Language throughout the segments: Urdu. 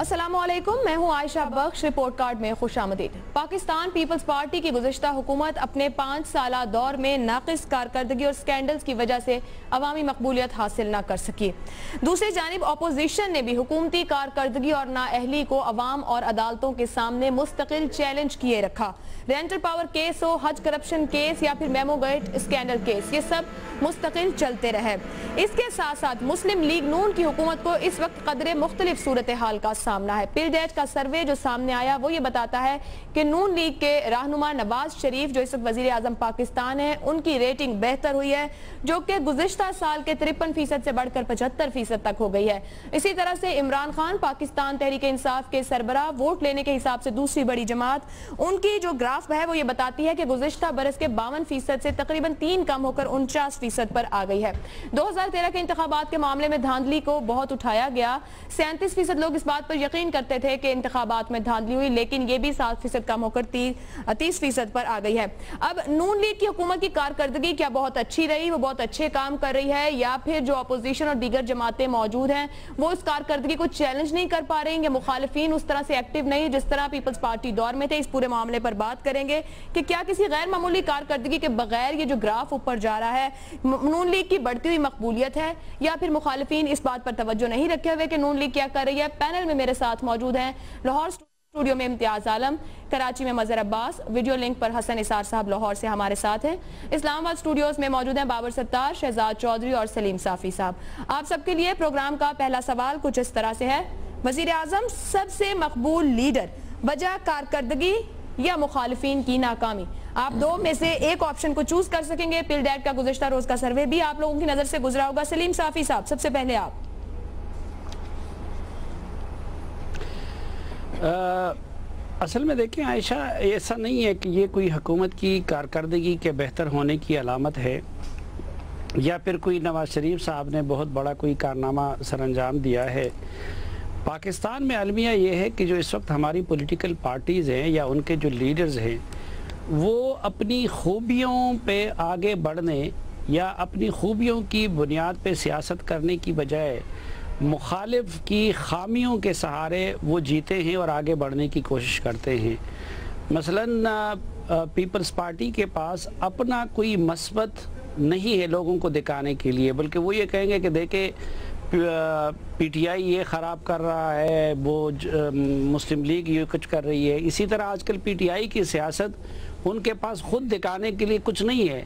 السلام علیکم، میں ہوں عائشہ بخش۔ رپورٹ کارڈ میں خوش آمدید۔ پاکستان پیپلز پارٹی کی گزشتہ حکومت اپنے 5 سالہ دور میں ناقص کارکردگی اور سکینڈلز کی وجہ سے عوامی مقبولیت حاصل نہ کر سکی۔ دوسری جانب اپوزیشن نے بھی حکومتی کارکردگی اور نااہلی کو عوام اور عدالتوں کے سامنے مستقل چیلنج کیے رکھا۔ رینٹل پاور کیس ہو، حج کرپشن کیس یا پھر میمو گیٹ اسکینڈل کیس، یہ سب مستقل چلتے رہے۔ اس کے ساتھ ساتھ مسلم لیگ نون کی حکومت کو اس وقت قدرے مختلف صورتحال کا سامنا ہے۔ پل ڈیٹ کا سروے جو سامنے آیا وہ یہ بتاتا ہے کہ نون لیگ کے رہنما نواز شریف جو اس وقت وزیر اعظم پاکستان ہیں، ان کی ریٹنگ بہتر ہوئی ہے، جو کہ گزشتہ سال کے 53% سے بڑھ کر 75% تک ہو گئی ہے۔ اسی طرح سے عمران خان پاکستان تحریک انصاف کے سربراہ، ووٹ لینے کے حساب سے دوسری بڑی جماعت، ان کی جو گراف ہے وہ یہ بتاتی ہے کہ گزشتہ برس کے 52% سے تقریباً 3 کم ہو کر 49% پر آ گئی ہے۔ 2013 کے انتخابات کے معاملے میں دھاندلی کو بہت اٹھایا گیا۔ 37% لوگ اس بات پر یقین کرتے تھے کہ انتخابات میں دھاندلی ہوئی، لیکن یہ بھی 7% کم ہو کر 30% پر آ گئی ہے۔ اب نون لیگ کی حکومت کی کارکردگی کیا بہت اچھی رہی، وہ بہت اچھے کام کر رہی ہے، یا پھر جو اپوزیشن اور دیگر جماعتیں موجود ہیں وہ اس کارکردگی کو چیلنج نہیں کر پا رہے ہیں، یا مخالفین اس طرح سے ایکٹیو نہیں جس طرح پیپلز پارٹی دور میں تھے؟ اس پورے معاملے پر بات کریں گے کہ کیا کسی غیر معمولی کارکردگی کے بغیر یہ جو گراف اوپر جا رہا ہے نون لیگ کی بڑھتی ہوئی مقبولیت ہے، یا پھر مخالفین اس بات پر توجہ نہیں رکھے ہوئے کہ نون لیگ کیا کر رہی ہے۔ پینل میں میرے ساتھ موجود ہیں لاہور اسٹوڈیو میں امتیاز عالم، کراچی میں مظہر عباس، ویڈیو لنک پر حسن اسار صاحب لاہور سے ہمارے ساتھ ہیں، اسلام آباد اسٹوڈیوز میں موجود ہیں بابر ستار، شہزاد چودھری اور سلیم صافی صاحب۔ آپ سب کے لیے پروگرام کا پہلا سوال کچھ اس طرح سے ہے: وزیر اعظم سب سے مقبول لیڈر وجہ کارکردگی یا مخالفین کی ناکامی؟ آپ دو میں سے ایک آپشن کو چوز کر سکیں گے۔ پل ڈیٹ کا گزشتہ روز کا سروے بھی آپ لوگوں کی نظر سے گزرا ہوگا۔ سلیم صافی صاحب، سب سے پہلے آپ۔ اصل میں دیکھیں عائشہ، ایسا نہیں ہے کہ یہ کوئی حکومت کی کارکردگی کے بہتر ہونے کی علامت ہے، یا پھر کوئی نواز شریف صاحب نے بہت بڑا کوئی کارنامہ سر انجام دیا ہے۔ پاکستان میں المیہ یہ ہے کہ جو اس وقت ہماری پولیٹیکل پارٹیز ہیں یا ان کے جو لیڈرز ہیں، وہ اپنی خوبیوں پہ آگے بڑھنے یا اپنی خوبیوں کی بنیاد پہ سیاست کرنے کی بجائے مخالف کی خامیوں کے سہارے وہ جیتے ہیں اور آگے بڑھنے کی کوشش کرتے ہیں۔ مثلاً پیپلز پارٹی کے پاس اپنا کوئی مثبت نہیں ہے لوگوں کو دکھانے کے لیے، بلکہ وہ یہ کہیں گے کہ دیکھیں پی ٹی آئی یہ خراب کر رہا ہے، وہ مسلم لیگ یہ کچھ کر رہی ہے۔ اسی طرح آج کل پی ٹی آئی کی سیاست ان کے پاس خود دکھانے کے لیے کچھ نہیں ہے،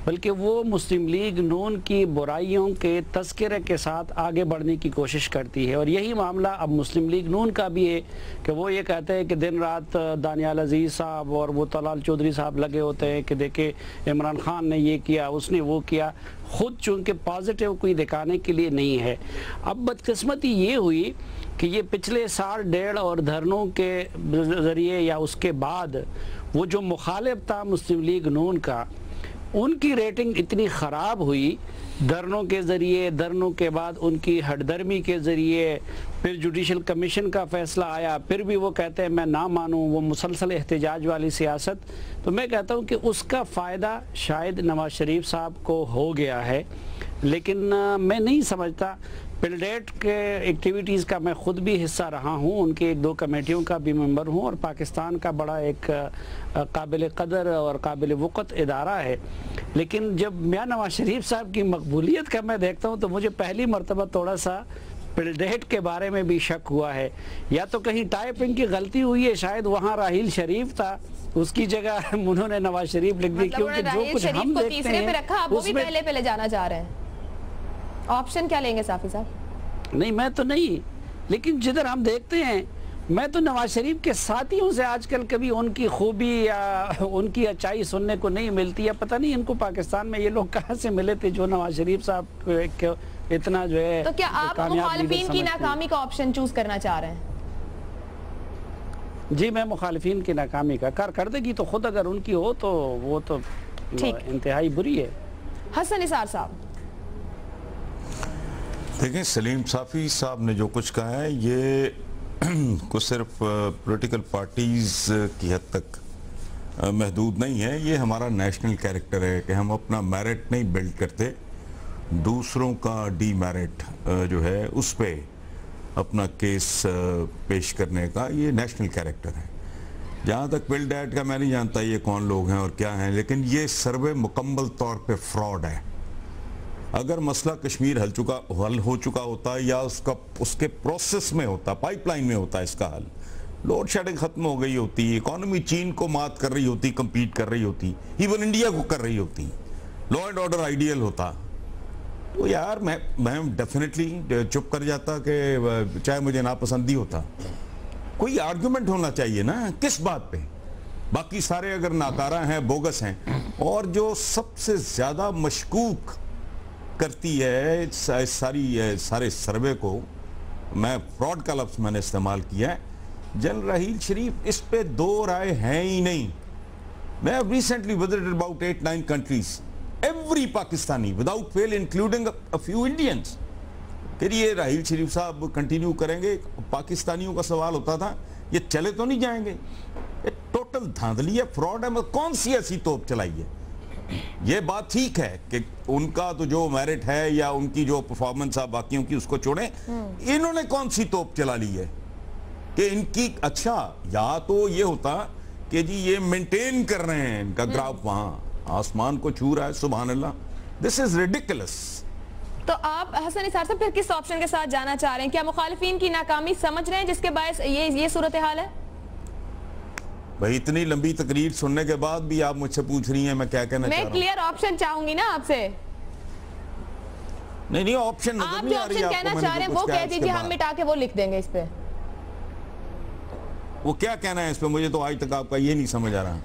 بلکہ وہ مسلم لیگ نون کی برائیوں کے تذکرے کے ساتھ آگے بڑھنے کی کوشش کرتی ہے۔ اور یہی معاملہ اب مسلم لیگ نون کا بھی ہے کہ وہ یہ کہتے ہیں کہ دن رات دانیال عزیز صاحب اور وہ طلال چودھری صاحب لگے ہوتے ہیں کہ دیکھیں عمران خان نے یہ کیا، اس نے وہ کیا، خود چونکہ پازیٹیو کوئی دکھانے کے لیے نہیں ہے۔ اب بدقسمتی یہ ہوئی کہ یہ پچھلے سال ڈیڑھ اور دھرنوں کے ذریعے یا اس کے بعد وہ جو مخالف تھا مسلم لیگ نون کا، ان کی ریٹنگ اتنی خراب ہوئی دھرنوں کے ذریعے، دھرنوں کے بعد ان کی ہٹ درمی کے ذریعے، پھر جوڈیشل کمیشن کا فیصلہ آیا، پھر بھی وہ کہتے ہیں میں نہ مانوں، وہ مسلسل احتجاج والی سیاست۔ تو میں کہتا ہوں کہ اس کا فائدہ شاید نواز شریف صاحب کو ہو گیا ہے، لیکن میں نہیں سمجھتا۔ پل ڈیٹ کے ایکٹیویٹیز کا میں خود بھی حصہ رہا ہوں، ان کے 1-2 کمیٹیوں کا بھی ممبر ہوں، اور پاکستان کا بڑا ایک قابل قدر اور قابل وقت ادارہ ہے، لیکن جب میاں نواز شریف صاحب کی مقبولیت کا میں دیکھتا ہوں تو مجھے پہلی مرتبہ تھوڑا سا پل ڈیٹ کے بارے میں بھی شک ہوا ہے۔ یا تو کہیں ٹائپنگ کی غلطی ہوئی ہے، شاید وہاں راحیل شریف تھا، اس کی جگہ انہوں نے نواز شریف لکھ دی، کیونکہ جو کچھ ہم دیکھتے ہیں وہ بھی پہلے جانا چاہ رہے ہیں۔ آپشن کیا لیں گے صافی صاحب؟ نہیں، میں تو نہیں، لیکن جدھر ہم دیکھتے ہیں، میں تو نواز شریف کے ساتھیوں سے آج کل کبھی ان کی خوبی یا ان کی اچائی سننے کو نہیں ملتی، یا پتہ نہیں ان کو پاکستان میں یہ لوگ کہاں سے ملے تھے جو نواز شریف صاحب کو اتنا جو ہے۔ تو کیا آپ مخالفین کی ناکامی کا آپشن چوز کرنا چاہ رہے ہیں؟ جی، میں مخالفین کی ناکامی کا، کارکردگی تو خود اگر ان کی ہو تو وہ تو انتہائی بری ہے۔ حسن اسار صاحب، دیکھیں سلیم صافی صاحب نے جو کچھ کہا ہے یہ کچھ صرف پولیٹیکل پارٹیز کی حد تک محدود نہیں ہے، یہ ہمارا نیشنل کیریکٹر ہے کہ ہم اپنا میرٹ نہیں بلڈ کرتے، دوسروں کا ڈی میرٹ جو ہے اس پہ اپنا کیس پیش کرنے کا، یہ نیشنل کیریکٹر ہے. جہاں تک پل ڈیٹ کا میں نہیں جانتا یہ کون لوگ ہیں اور کیا ہیں، لیکن یہ سروے مکمل طور پہ فراڈ ہے. اگر مسئلہ کشمیر حل ہو چکا ہوتا یا اس کے پروسیس میں ہوتا، پائپ لائن میں ہوتا اس کا حل، لوڈ شیڈنگ ختم ہو گئی ہوتی، اکانومی چین کو مات کر رہی ہوتی، کمپیٹ کر رہی ہوتی، ایون انڈیا کو کر رہی ہوتی، لا اینڈ آرڈر آئیڈیل ہوتا. تو یار میں ڈیفینیٹلی چپ کر جاتا کہ چاہے مجھے ناپسندی ہوتا. کوئی آرگومنٹ ہونا چاہیے نا کس بات پہ. باقی سارے اگر ناکارہ ہیں، بوگس ہیں. اور جو سب سے زیادہ مشکوک کرتی ہے سارے سروے کو، میں فراڈ کا لفظ میں نے استعمال کیا ہے، جنرل رحیل شریف، اس پہ دو رائے ہیں ہی نہیں. میں have recently visited about 8-9 countries. Every Pakistani without fail, including a few Indians. پھر یہ راحیل شریف صاحب کنٹینیو کریں گے. پاکستانیوں کا سوال ہوتا تھا یہ چلے تو نہیں جائیں گے. یہ ٹوٹل دھاندلی ہے، فراڈ ہے. کون سی ایسی توپ چلائی ہے؟ یہ بات ٹھیک ہے کہ ان کا تو جو میرٹ ہے یا ان کی جو پرفارمنس ہے باقیوں کی اس کو چھوڑیں. انہوں نے کون سی توپ چلا لی ہے کہ ان کی؟ اچھا یا تو یہ ہوتا کہ جی یہ مینٹین کر رہے ہیں ان کا گراف، وہاں آسمان کو چھو رہا ہے. سبحان اللہ، دس از ریڈیکولس. تو آپ حسن نثار صاحب پھر کس آپشن کے ساتھ جانا چاہ رہے ہیں؟ کیا مخالفین کی ناکامی سمجھ رہے ہیں جس کے باعث یہ صورتحال ہے؟ بھائی اتنی لمبی تقریر سننے کے بعد بھی آپ مجھ سے پوچھ رہی ہیں میں کیا کہنا چاہ رہا ہوں. میں کلیئر آپشن چاہوں گی نا آپ سے. نہیں آپشن نظر نہیں آ رہی آپ جو آپشن کہنا چاہ رہے ہیں وہ کہہ دیجئے، ہم مٹا کے وہ لکھ دیں گے اس پہ. وہ کیا کہنا ہے اس پہ؟ مجھے تو آج تک آپ کا یہ نہیں سمجھ آ رہا.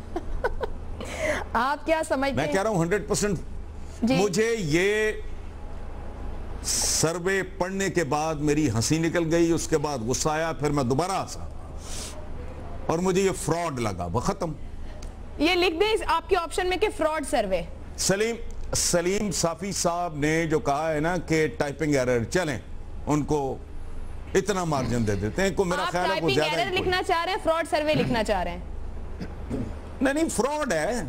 آپ کیا سمجھتے ہیں؟ میں کہہ رہا ہوں 100%. مجھے یہ سروے پڑھنے کے بعد میری ہنسی نکل گئی، اس کے بعد غصہ آیا، پھر میں دوبارہ ہنسا اور مجھے یہ فراڈ لگا. وہ ختم. یہ لکھ دیں آپ کی آپشن میں کہ فراڈ سروے. سلیم صافی صاحب نے جو کہا ہے نا کہ ٹائپنگ ایرر، چلیں ان کو اتنا مارجن دے دیتے ہیں. میرا خیال ہے وہ زیادہ ٹائپنگ ایرر لکھنا چاہ رہے ہیں، فراڈ سروے لکھنا چاہ رہے ہیں؟ نہیں فراڈ ہے.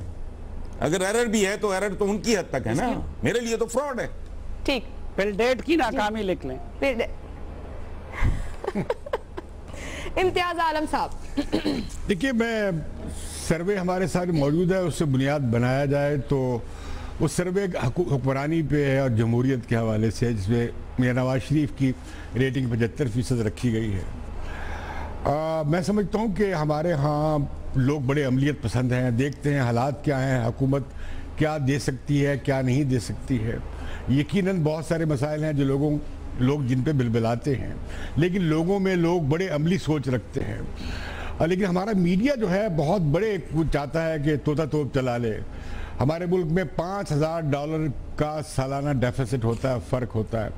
اگر ایرر بھی ہے تو ایرر تو ان کی حد تک ہے نا، میرے لیے تو فراڈ ہے. ٹھیک. پل ڈیٹ کی ناکامی لکھ لیں. امتیاز عالم صاحب، دیکھیے میں سروے ہمارے ساتھ موجود ہے، اس سے بنیاد بنایا جائے تو وہ سروے حکمرانی پہ ہے اور جمہوریت کے حوالے سے، جس میں میاں نواز شریف کی ریٹنگ 75% رکھی گئی ہے. میں سمجھتا ہوں کہ ہمارے ہاں لوگ بڑے عملیت پسند ہیں، دیکھتے ہیں حالات کیا ہیں، حکومت کیا دے سکتی ہے کیا نہیں دے سکتی ہے. یقیناً بہت سارے مسائل ہیں جو لوگ جن پہ بلبلاتے ہیں، لیکن لوگوں میں لوگ بڑے عملی سوچ رکھتے ہیں. لیکن ہمارا میڈیا جو ہے بہت بڑے چاہتا ہے کہ طوطا توپ چلا لے. ہمارے ملک میں $5,000 کا سالانہ ڈیفیسٹ ہوتا ہے، فرق ہوتا ہے،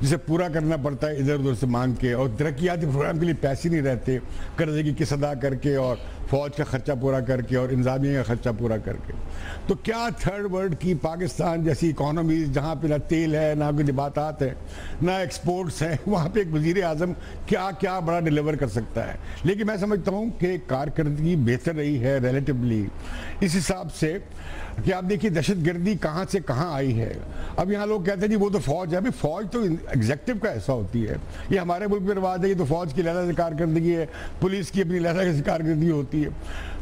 جسے پورا کرنا پڑتا ہے ادھر ادھر سے مانگ کے، اور ترقیاتی پروگرام کے لیے پیسے نہیں رہتے، قرضے کی قسط ادا کر کے اور فوج کا خرچہ پورا کر کے اور انتظامیہ کا خرچہ پورا کر کے. تو کیا تھرڈ ورلڈ کی پاکستان جیسی اکانومیز جہاں پہ نہ تیل ہے، نہ کوئی نباتات ہے، نہ ایکسپورٹس ہیں، وہاں پہ ایک وزیر اعظم کیا بڑا ڈیلیور کر سکتا ہے. لیکن میں سمجھتا ہوں کہ کارکردگی بہتر رہی ہے ریلیٹیولی اس حساب سے کہ آپ دیکھیے دہشت گردی کہاں سے کہاں آئی ہے. اب یہاں لوگ کہتے ہیں جی وہ تو فوج ہے. ابھی فوج تو ایگزیکٹو کا ایسا ہوتی ہے، یہ ہمارے ملک میں رواج ہے، یہ تو فوج کی علیحدہ سے کارکردگی ہے، پولیس کی اپنی علیحدہ سے کارکردگی ہوتی ہے.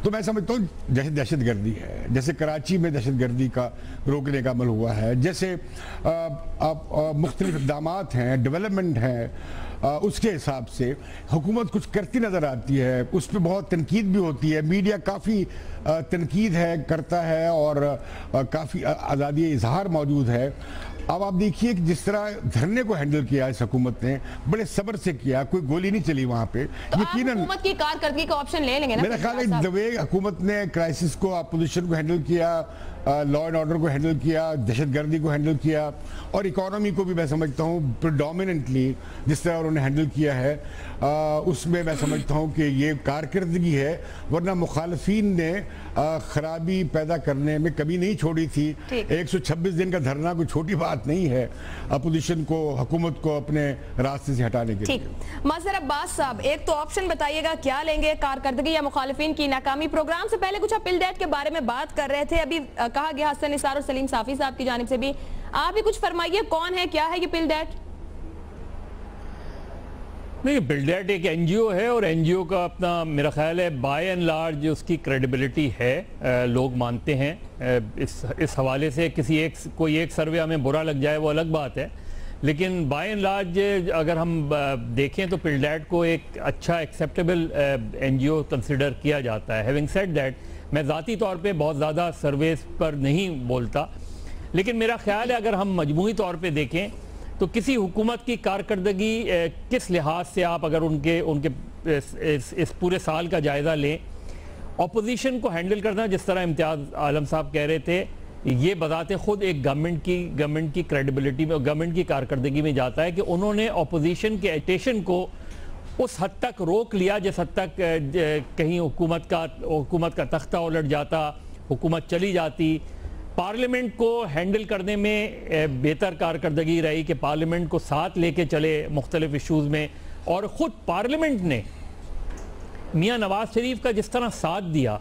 تو میں سمجھتا ہوں جیسے دہشت گردی ہے، جیسے کراچی میں دہشت گردی کا روکنے کا عمل ہوا ہے، جیسے مختلف اقدامات ہیں، ڈیولپمنٹ ہیں، اس کے حساب سے حکومت کچھ کرتی نظر آتی ہے. اس پہ بہت تنقید بھی ہوتی ہے، میڈیا کافی تنقید کرتا ہے اور کافی آزادی اظہار موجود ہے. اب آپ دیکھیے کہ جس طرح دھرنے کو ہینڈل کیا اس حکومت نے، بڑے صبر سے کیا، کوئی گولی نہیں چلی وہاں پہ. یقیناً حکومت کی کارکردگی کا آپشن لے لیں گے نا. میرا خیال ہے دوے حکومت نے کرائسس کو، اپوزیشن کو ہینڈل کیا، لا اینڈ آرڈر کو ہینڈل کیا، دہشت گردی کو ہینڈل کیا، اور اکانومی کو بھی میں سمجھتا ہوں پریڈومیننٹلی جس طرح انہوں نے ہینڈل کیا ہے اس میں میں سمجھتا ہوں کہ یہ کارکردگی ہے. ورنہ مخالفین نے خرابی پیدا کرنے میں کمی نہیں چھوڑی تھی. 126 دن کا دھرنا کوئی چھوٹی بات نہیں ہے اپوزیشن کو، حکومت کو اپنے راستے سے ہٹانے کے لیے. مظہر عباس صاحب، ایک تو آپشن بتائیے گا کیا لیں گے، کارکردگی یا مخالفین کی ناکامی؟ پروگرام سے پہلے کچھ آپ پل ڈیٹ کے بارے میں بات کر رہے تھے، ابھی کہا گیا حسن نثار اور سلیم صافی صاحب کی جانب سے بھی، آپ بھی کچھ فرمائیے کون ہے، کیا ہے یہ پل ڈیٹ؟ نہیں، بلڈیٹ ایک این جی او ہے اور این جی او کا اپنا میرا خیال ہے بائی اینڈ لارج اس کی کریڈیبلٹی ہے، لوگ مانتے ہیں اس حوالے سے. کوئی ایک سروے ہمیں برا لگ جائے وہ الگ بات ہے، لیکن بائی اینڈ لارج اگر ہم دیکھیں تو پلڈیٹ کو ایک اچھا ایکسیپٹیبل این جی او کنسیڈر کیا جاتا ہے. ہیونگ سیڈ دیٹ، میں ذاتی طور پہ بہت زیادہ سرویز پر نہیں بولتا، لیکن میرا خیال ہے اگر ہم مجموعی طور پہ دیکھیں تو کسی حکومت کی کارکردگی کس لحاظ سے آپ اگر ان کے اس پورے سال کا جائزہ لیں، اپوزیشن کو ہینڈل کرنا جس طرح امتیاز عالم صاحب کہہ رہے تھے، یہ بذات خود ایک گورنمنٹ کی کریڈیبلٹی میں، گورنمنٹ کی کارکردگی میں جاتا ہے کہ انہوں نے اپوزیشن کے ایٹیشن کو اس حد تک روک لیا جس حد تک کہیں حکومت کا تختہ الٹ جاتا، حکومت چلی جاتی. پارلیمنٹ کو ہینڈل کرنے میں بہتر کارکردگی رہی کہ پارلیمنٹ کو ساتھ لے کے چلے مختلف ایشوز میں، اور خود پارلیمنٹ نے میاں نواز شریف کا جس طرح ساتھ دیا،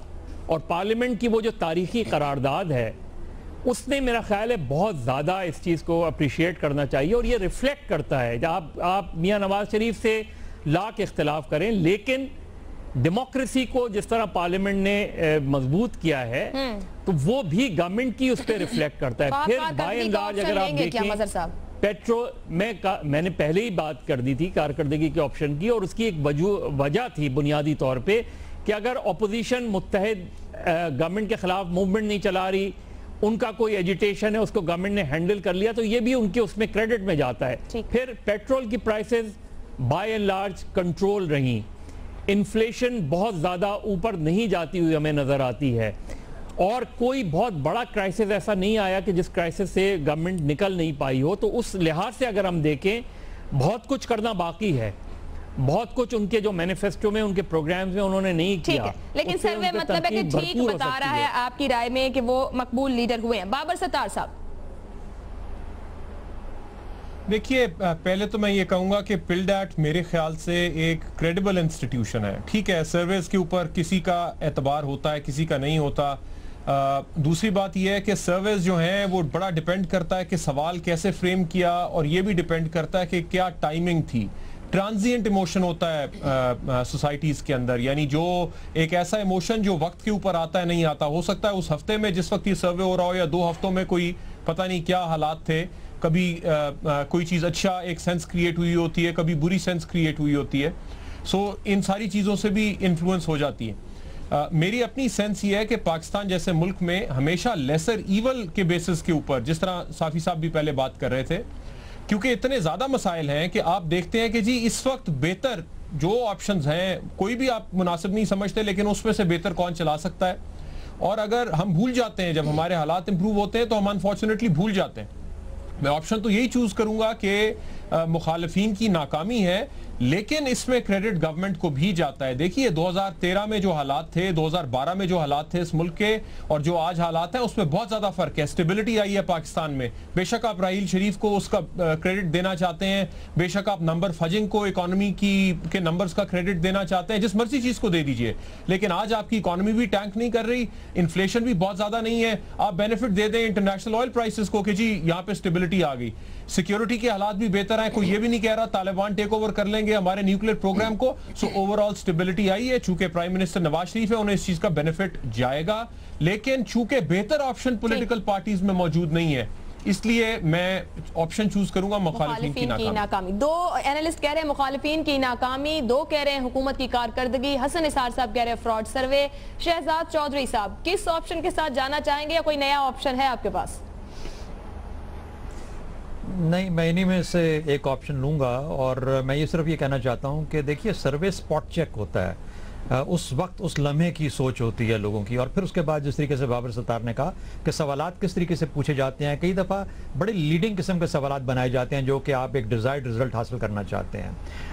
اور پارلیمنٹ کی وہ جو تاریخی قرارداد ہے اس نے میرا خیال ہے بہت زیادہ اس چیز کو اپریشیٹ کرنا چاہیے. اور یہ ریفلیکٹ کرتا ہے جب آپ میاں نواز شریف سے لاکھ اختلاف کریں، لیکن ڈیموکریسی کو جس طرح پارلیمنٹ نے مضبوط کیا ہے تو وہ بھی گورنمنٹ کی اس پہ ریفلیکٹ کرتا ہے. پھر بائی اینڈ لارج اگر آپ دیکھیں، میں نے پہلے ہی بات کر دی تھی کارکردگی کے آپشن کی، اور اس کی ایک وجہ تھی بنیادی طور پہ کہ اگر اپوزیشن متحد گورنمنٹ کے خلاف موومنٹ نہیں چلا رہی، ان کا کوئی ایجیٹیشن ہے، اس کو گورنمنٹ نے ہینڈل کر لیا، تو یہ بھی ان کے اس میں کریڈٹ میں جاتا ہے. پھر پیٹرول کی prices by and large control رہیں، انفلیشن بہت زیادہ اوپر نہیں جاتی ہوئی ہمیں نظر آتی ہے، اور کوئی بہت بڑا کرائسس ایسا نہیں آیا کہ جس کرائسس سے گورنمنٹ نکل نہیں پائی ہو. تو اس لحاظ سے اگر ہم دیکھیں بہت کچھ کرنا باقی ہے، بہت کچھ ان کے جو مینیفیسٹو میں، ان کے پروگرامز میں انہوں نے نہیں کیا. لیکن سروے مطلب ہے کہ ٹھیک بتا رہا ہے آپ کی رائے میں کہ وہ مقبول لیڈر ہوئے ہیں. بابر ستار صاحب. دیکھیے، پہلے تو میں یہ کہوں گا کہ پلڈیٹ میرے خیال سے ایک کریڈیبل انسٹیٹیوشن ہے. ٹھیک ہے، سرویز کے اوپر کسی کا اعتبار ہوتا ہے، کسی کا نہیں ہوتا. دوسری بات یہ ہے کہ سرویز جو ہیں وہ بڑا ڈیپینڈ کرتا ہے کہ سوال کیسے فریم کیا، اور یہ بھی ڈیپینڈ کرتا ہے کہ کیا ٹائمنگ تھی. ٹرانزینٹ ایموشن ہوتا ہے سوسائٹیز کے اندر، یعنی جو ایک ایسا ایموشن جو وقت کے اوپر آتا ہے نہیں آتا. ہو سکتا ہے اس ہفتے میں جس وقت یہ سروے ہو رہا ہو، یا 2 ہفتوں میں کوئی پتہ نہیں کیا حالات تھے، کبھی کوئی چیز اچھا ایک سینس کریٹ ہوئی ہوتی ہے، کبھی بری سینس کریٹ ہوئی ہوتی ہے. سو ان ساری چیزوں سے بھی انفلوئنس ہو جاتی ہے. میری اپنی سینس یہ ہے کہ پاکستان جیسے ملک میں ہمیشہ لیسر ایول کے بیسس کے اوپر، جس طرح صافی صاحب بھی پہلے بات کر رہے تھے، کیونکہ اتنے زیادہ مسائل ہیں کہ آپ دیکھتے ہیں کہ جی اس وقت بہتر جو آپشنز ہیں کوئی بھی آپ مناسب نہیں سمجھتے، لیکن اس میں سے بہتر کون چلا سکتا ہے. اور اگر ہم بھول جاتے ہیں، جب ہمارے حالات امپروو ہوتے ہیں تو ہم انفارچونیٹلی بھول جاتے ہیں. میں آپشن تو یہی چوز کروں گا کہ مخالفین کی ناکامی ہے، لیکن اس میں کریڈٹ گورنمنٹ کو بھی جاتا ہے. دیکھیے 2013 میں جو حالات تھے، 2012 میں جو حالات تھے اس ملک کے، اور جو آج حالات ہیں اس میں بہت زیادہ فرق ہے. اسٹیبلٹی آئی ہے پاکستان میں. بے شک آپ راحیل شریف کو اس کا کریڈٹ دینا چاہتے ہیں، بے شک آپ نمبر فجنگ کو اکانومی کے نمبرز کا کریڈٹ دینا چاہتے ہیں، جس مرضی چیز کو دے دیجئے، لیکن آج آپ کی اکانومی بھی ٹینک نہیں کر رہی، انفلیشن بھی بہت زیادہ نہیں ہے. آپ بینیفٹ دے دیں انٹرنیشنل آئل پرائسز کو کہ جی یہاں پہ اسٹیبلٹی آ گئی. سیکیورٹی کے حالات بھی بہتر ہیں، کوئی یہ بھی نہیں کہہ رہا طالبان ٹیک اوور کر لیں گے ہمارے نیوکلیر پروگرام کو. سو اوورآل سٹیبلٹی آئی ہے. چونکہ پرائم منسٹر نواز شریف ہے، انہیں اس چیز کا بینیفٹ جائے گا، لیکن چونکہ بہتر آپشن پولیٹیکل پارٹیز میں موجود نہیں ہے، اس لیے میں آپشن چوز کروں گا مخالفین کی ناکامی. 2 اینالسٹ کہہ رہے ہیں مخالفین کی ناکامی، 2 کہہ رہے ہیں حکومت کی کارکردگی. حسن نثار صاحب کہہ رہے ہیں فراڈ سروے. شہزاد چودھری صاحب کس آپشن کے ساتھ جانا چاہیں گے، یا کوئی نیا آپشن ہے آپ کے پاس؟ نہیں، میں انہی میں سے ایک آپشن لوں گا، اور میں یہ صرف یہ کہنا چاہتا ہوں کہ دیکھیے سروے سپاٹ چیک ہوتا ہے، اس وقت اس لمحے کی سوچ ہوتی ہے لوگوں کی، اور پھر اس کے بعد جس طریقے سے بابر ستار نے کہا کہ سوالات کس طریقے سے پوچھے جاتے ہیں، کئی دفعہ بڑے لیڈنگ قسم کے سوالات بنائے جاتے ہیں جو کہ آپ ایک ڈیزائرڈ رزلٹ حاصل کرنا چاہتے ہیں.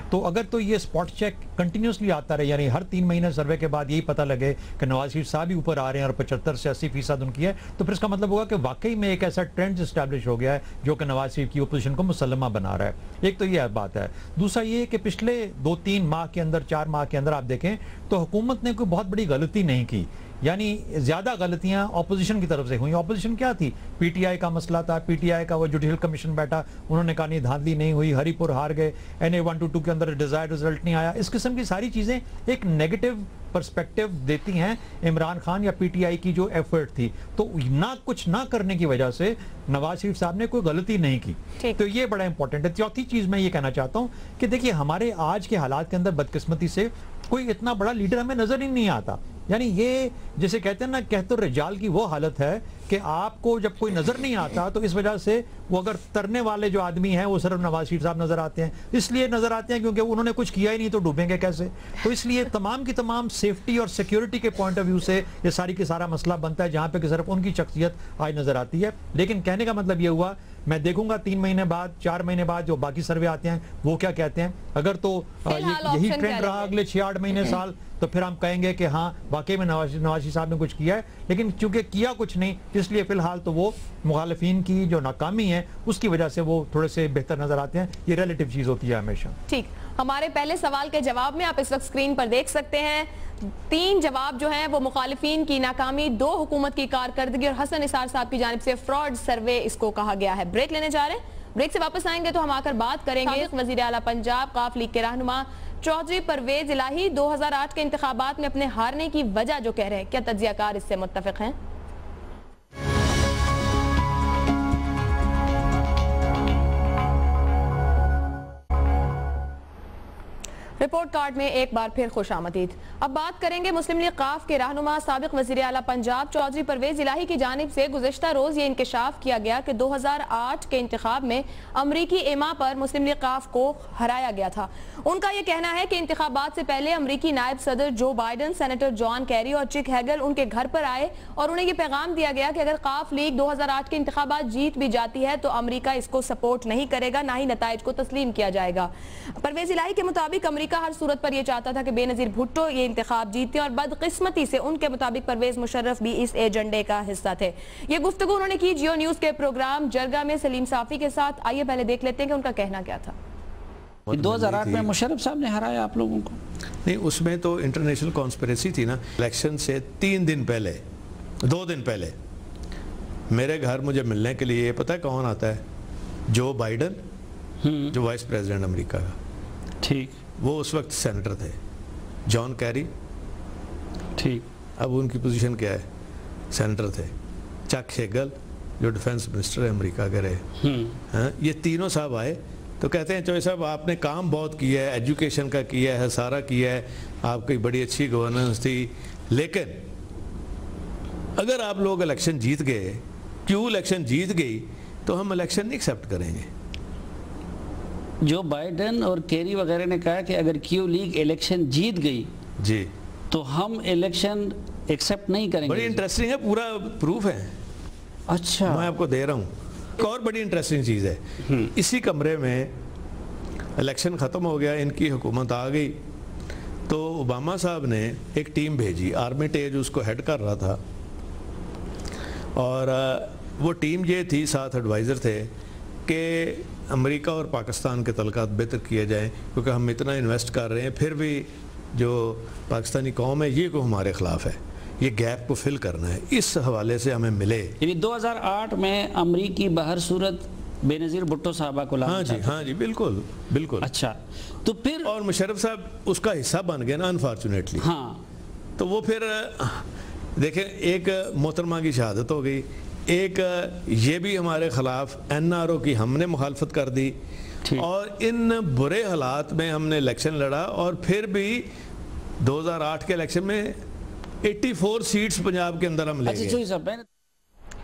تو اگر تو یہ سپاٹ چیک کنٹینیوسلی آتا رہے، یعنی ہر 3 مہینے سروے کے بعد یہی پتہ لگے کہ نواز شریف صاحب ہی اوپر آ رہے ہیں اور 75 سے 80% ان کی ہے، تو پھر اس کا مطلب ہوگا کہ واقعی میں ایک ایسا ٹرینڈ اسٹیبلش ہو گیا ہے جو کہ نواز شریف کی اپوزیشن کو مسلمہ بنا رہا ہے. ایک تو یہ بات ہے. دوسرا یہ کہ پچھلے 2-3 ماہ کے اندر، 4 ماہ کے اندر آپ دیکھیں تو حکومت نے کوئی بہت بڑی غلطی نہیں کی. یعنی زیادہ غلطیاں اپوزیشن کی طرف سے ہوئی. اپوزیشن کیا تھی؟ پی ٹی آئی کا مسئلہ تھا, پی ٹی آئی کا وہ جوڈیشل کمیشن بیٹھا, انہوں نے کہا نہیں دھاندلی نہیں ہوئی, ہری پور ہار گئے, NA 122 کے اندر ڈیزائر رزلٹ نہیں آیا. اس قسم کی ساری چیزیں ایک نیگیٹو پرسپیکٹو دیتی ہیں عمران خان یا پی ٹی آئی کی جو ایفرٹ تھی. تو نہ کچھ نہ کرنے کی وجہ سے نواز شریف صاحب نے کوئی غلطی نہیں کی. تو یہ بڑا امپورٹنٹ ہے. چوتھی چیز میں یہ کہنا چاہتا ہوں کہ دیکھیے ہمارے آج کے حالات کے اندر بدقسمتی سے کوئی اتنا بڑا لیڈر ہمیں نظر ہی نہیں آتا. یعنی یہ جیسے کہتے ہیں نا کہت الرجال کی وہ حالت ہے کہ آپ کو جب کوئی نظر نہیں آتا تو اس وجہ سے وہ اگر ترنے والے جو آدمی ہیں وہ صرف نواز شریف صاحب نظر آتے ہیں. اس لیے نظر آتے ہیں کیونکہ انہوں نے کچھ کیا ہی نہیں تو ڈوبیں گے کیسے. تو اس لیے تمام کی تمام سیفٹی اور سیکیورٹی کے پوائنٹ آف ویو سے یہ ساری کی سارا مسئلہ بنتا ہے جہاں پہ کہ صرف ان کی شخصیت آج نظر آتی ہے. لیکن کہنے کا مطلب یہ ہوا میں دیکھوں گا 3 مہینے بعد 4 مہینے بعد جو باقی سروے آتے ہیں وہ کیا کہتے ہیں. اگر تو یہی ٹرینڈ رہا اگلے 6-8 مہینے سال تو پھر ہم کہیں گے کہ ہاں واقعی میں نواز شریف صاحب نے کچھ کیا ہے. لیکن چونکہ کیا کچھ نہیں اس لیے فی الحال تو وہ مخالفین کی جو ناکامی ہے اس کی وجہ سے وہ تھوڑے سے بہتر نظر آتے ہیں. یہ ریلیٹیو چیز ہوتی ہے ہمیشہ. ٹھیک, ہمارے پہلے سوال کے جواب میں آپ اس وقت اسکرین پر دیکھ سکتے ہیں 3 جواب جو ہیں وہ مخالفین کی ناکامی, 2 حکومت کی کارکردگی اور حسن نثار صاحب کی جانب سے فراڈ سروے اس کو کہا گیا ہے. بریک لینے جا رہے ہیں, بریک سے واپس آئیں گے تو ہم آ کر بات کریں گے وزیر اعلیٰ پنجاب قاف لیگ کے رہنما چودھری پرویز الہی 2008 کے انتخابات میں اپنے ہارنے کی وجہ جو کہہ رہے ہیں, کیا تجزیہ کار اس سے متفق ہیں؟ رپورٹ کارڈ میں ایک بار پھر خوش آمدید. اب بات کریں گے مسلم لیگ قاف کے رہنما سابق وزیر اعلیٰ پنجاب چودھری پرویز الہی کی جانب سے گزشتہ روز یہ انکشاف کیا گیا کہ 2008 کے انتخاب میں امریکی ایما پر مسلم لیگ قاف کو ہرایا گیا تھا. ان کا یہ کہنا ہے کہ انتخابات سے پہلے امریکی نائب صدر Joe Biden, senator John Kerry اور چک ہیگل ان کے گھر پر آئے اور انہیں یہ پیغام دیا گیا کہ اگر قاف لیگ 2008 کے انتخابات جیت بھی جاتی ہے تو امریکہ اس کو سپورٹ نہیں کرے گا, نہ ہی نتائج کو تسلیم کیا جائے گا. پرویز الہی کے مطابق امریکہ ہر صورت پر یہ چاہتا تھا کہ بے نظیر بھٹو یہ انتخاب جیتے اور بدقسمتی سے ان کے مطابق پرویز مشرف بھی اس ایجنڈے کا حصہ تھے. یہ گفتگو انہوں نے کی جیو نیوز کے پروگرام جرگہ میں سلیم صافی کے ساتھ. آئیے پہلے دیکھ لیتے ہیں کہ ان کا کہنا کیا تھا. 2008 میں مشرف صاحب نے ہرایا آپ لوگوں کو؟ نہیں, اس میں تو انٹرنیشنل کانسپریسی تھی نا. الیکشن سے 3 دن پہلے 2 دن پہلے میرے گھر مجھے ملنے کے لیے پتہ ہے کون آتا ہے؟ جو بائیڈن جو وائس پریزیڈنٹ امریکہ کا. ٹھیک, وہ اس وقت سینیٹر تھے. جان کیری, ٹھیک, اب ان کی پوزیشن کیا ہے؟ سینیٹر تھے. چک ہیگل جو ڈیفنس منسٹر ہے امریکہ کے رہے. یہ تینوں صاحب آئے تو کہتے ہیں چوہے صاحب آپ نے کام بہت کیا ہے, ایجوکیشن کا کیا ہے, سارا کیا ہے, آپ کی بڑی اچھی گورننس تھی, لیکن اگر آپ لوگ الیکشن جیت گئے, کیوں الیکشن جیت گئی, تو ہم الیکشن نہیں ایکسیپٹ کریں گے. جو بائیڈن اور کیری وغیرہ نے کہا کہ اگر کیو لیگ الیکشن جیت گئی جی تو ہم الیکشن ایکسیپٹ نہیں کریں گے. بڑی انٹرسٹنگ ہے, پورا پروف ہے. اچھا, میں آپ کو دے رہا ہوں. ایک اور بڑی انٹرسٹنگ چیز ہے, اسی کمرے میں الیکشن ختم ہو گیا, ان کی حکومت آ گئی, تو اوباما صاحب نے ایک ٹیم بھیجی, آرمی ٹے جو اس کو ہیڈ کر رہا تھا, اور وہ ٹیم یہ تھی, 7 ایڈوائزر تھے کہ امریکہ اور پاکستان کے تعلقات بہتر کیے جائیں, کیونکہ ہم اتنا انویسٹ کر رہے ہیں, پھر بھی جو پاکستانی قوم ہے یہ کو ہمارے خلاف ہے, یہ گیپ کو فل کرنا ہے. اس حوالے سے ہمیں ملے. یعنی 2008 میں امریکی بہر صورت بے نظیر بھٹو صاحبہ کو لانا چاہتے ہیں. ہاں جی, بالکل بالکل. اچھا, تو پھر اور مشرف صاحب اس کا حصہ بن گئے نا انفارچونیٹلی. ہاں, تو وہ پھر دیکھیں ایک محترمہ کی شہادت ہو گئی, ایک یہ بھی ہمارے خلاف NRO کی ہم نے مخالفت کر دی, اور ان برے حالات میں ہم نے الیکشن لڑا, اور پھر بھی 2008 کے الیکشن میں 84 سیٹس پنجاب کے اندر ہم لے گئے.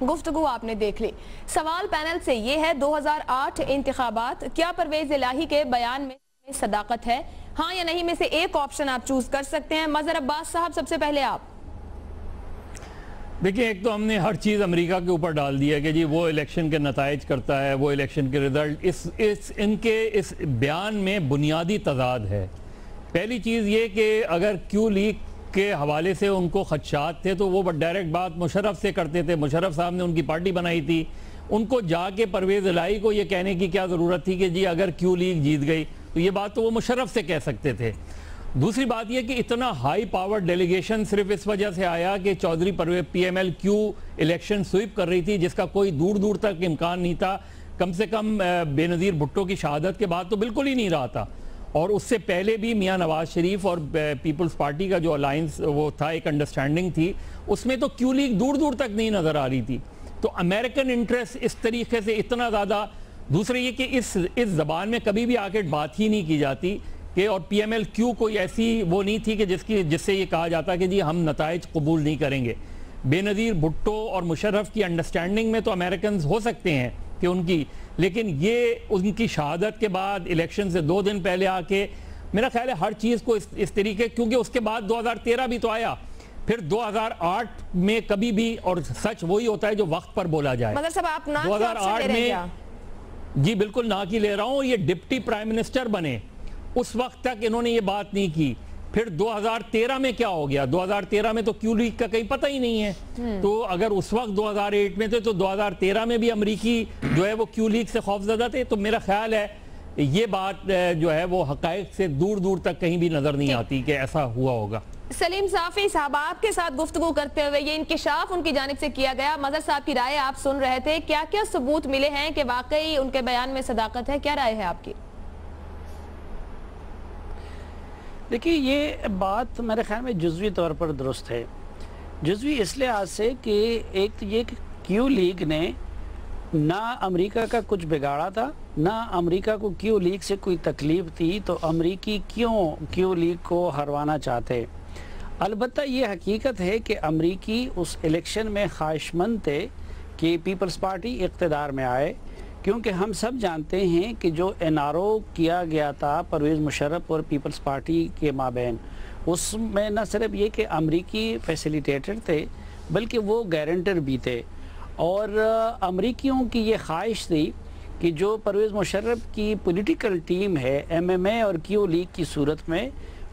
گفتگو آپ نے دیکھ لی. سوال پینل سے یہ ہے 2008 انتخابات, کیا پرویز الہی کے بیان میں صداقت ہے؟ ہاں یا نہیں میں سے ایک آپشن آپ چوز کر سکتے ہیں. مظہر عباس صاحب سب سے پہلے آپ. دیکھیں, ایک تو ہم نے ہر چیز امریکہ کے اوپر ڈال دیا کہ جی وہ الیکشن کے نتائج کرتا ہے, وہ الیکشن کے ریزلٹ. ان کے اس بیان میں بنیادی تضاد ہے. پہلی چیز یہ کہ اگر کیو لیگ کے حوالے سے ان کو خدشات تھے تو وہ ڈائریکٹ بات مشرف سے کرتے تھے. مشرف صاحب نے ان کی پارٹی بنائی تھی, ان کو جا کے پرویز الہی کو یہ کہنے کی کیا ضرورت تھی کہ جی اگر کیو لیگ جیت گئی, تو یہ بات تو وہ مشرف سے کہہ سکتے تھے. دوسری بات یہ کہ اتنا ہائی پاور ڈیلیگیشن صرف اس وجہ سے آیا کہ Chaudhry Pervaiz P M L Q election sweep کر رہی تھی جس کا کوئی دور دور تک امکان نہیں تھا. کم سے کم بے نظیر بھٹو کی شہادت کے بعد تو بالکل ہی نہیں رہا تھا, اور اس سے پہلے بھی میاں نواز شریف اور پیپلز پارٹی کا جو الائنس وہ تھا, ایک انڈرسٹینڈنگ تھی, اس میں تو کیو لیگ دور دور تک نہیں نظر آ رہی تھی. تو امریکن انٹرسٹ اس طریقے سے اتنا زیادہ, دوسرے یہ کہ اس زبان میں کبھی بھی آکے بات ہی نہیں کی جاتی کہ, اور پی ایم ایل کیو کوئی ایسی وہ نہیں تھی کہ جس سے یہ کہا جاتا کہ جی ہم نتائج قبول نہیں کریں گے. بے نظیر بھٹو اور مشرف کی انڈرسٹینڈنگ میں تو امریکنز ہو سکتے ہیں کہ ان کی, لیکن یہ ان کی شہادت کے بعد الیکشن سے 2 دن پہلے آ کے میرا خیال ہے ہر چیز کو اس طریقے, کیونکہ اس کے بعد 2013 بھی تو آیا, پھر 2008 میں کبھی بھی, اور سچ وہی ہوتا ہے جو وقت پر بولا جائے. مطلب صاحب آپ 2008 میں جی بالکل نہ کی لے رہا ہوں, یہ ڈپٹی پرائم منسٹر بنے اس وقت تک انہوں نے یہ بات نہیں کی. پھر 2013 میں کیا ہو گیا, 2013 میں تو کیو لیگ کا کہیں پتہ ہی نہیں ہے. تو اگر اس وقت 2008 میں تھے تو 2013 میں بھی امریکی جو ہے وہ کیو لیگ سے خوف زدہ تھے. تو میرا خیال ہے یہ بات جو ہے وہ حقائق سے دور دور تک کہیں بھی نظر نہیں آتی کہ ایسا ہوا ہوگا. سلیم صافی صاحب, آپ کے ساتھ گفتگو کرتے ہوئے یہ انکشاف ان کی جانب سے کیا گیا, مظہر صاحب کی رائے آپ سن رہے تھے, کیا کیا ثبوت ملے ہیں کہ واقعی ان کے بیان میں صداقت ہے, کیا رائے ہے آپ کی؟ دیکھیے یہ بات میرے خیال میں جزوی طور پر درست ہے. جزوی اس لحاظ سے کہ ایک تو یہ کہ کیو لیگ نے نہ امریکہ کا کچھ بگاڑا تھا, نہ امریکہ کو کیو لیگ سے کوئی تکلیف تھی, تو امریکی کیوں کیو لیگ کو ہروانا چاہتے. البتہ یہ حقیقت ہے کہ امریکی اس الیکشن میں خواہش مند تھے کہ پیپلز پارٹی اقتدار میں آئے, کیونکہ ہم سب جانتے ہیں کہ جو این آر او کیا گیا تھا پرویز مشرف اور پیپلز پارٹی کے مابین, اس میں نہ صرف یہ کہ امریکی فیسیلیٹیٹر تھے بلکہ وہ گارنٹر بھی تھے. اور امریکیوں کی یہ خواہش تھی کہ جو پرویز مشرف کی پولیٹیکل ٹیم ہے ایم ایم اے اور کیو لیگ کی صورت میں,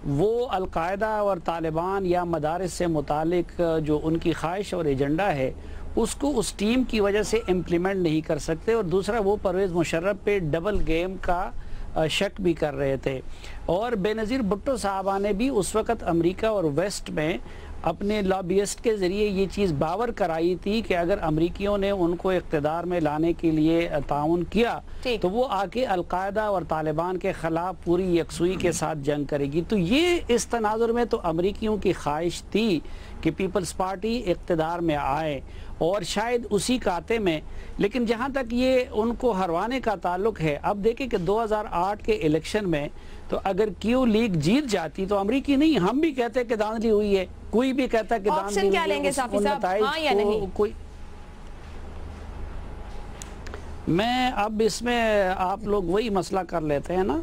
وہ القاعدہ اور طالبان یا مدارس سے متعلق جو ان کی خواہش اور ایجنڈا ہے اس کو اس ٹیم کی وجہ سے امپلیمنٹ نہیں کر سکتے. اور دوسرا وہ پرویز مشرف پہ ڈبل گیم کا شک بھی کر رہے تھے. اور بے نظیر بھٹو صاحبہ نے بھی اس وقت امریکہ اور ویسٹ میں اپنے لابیسٹ کے ذریعے یہ چیز باور کرائی تھی کہ اگر امریکیوں نے ان کو اقتدار میں لانے کے لیے تعاون کیا تو وہ آ کے القاعدہ اور طالبان کے خلاف پوری یکسوئی کے ساتھ جنگ کرے گی. تو یہ اس تناظر میں تو امریکیوں کی خواہش تھی کہ پیپلز پارٹی اقتدار میں آئے, اور شاید اسی کاتے میں. لیکن جہاں تک یہ ان کو ہروانے کا تعلق ہے, اب دیکھیں کہ 2008 کے الیکشن میں تو اگر کیو لیگ جیت جاتی تو امریکی نہیں, ہم بھی کہتے کہ دھاندلی ہوئی ہے, کوئی بھی کہتا کہ دھاندلی ہوئی ہے. کیا لیں گے صافی صاحب, ہاں یا نہیں؟ میں اب اس میں آپ لوگ وہی مسئلہ کر لیتے ہیں نا,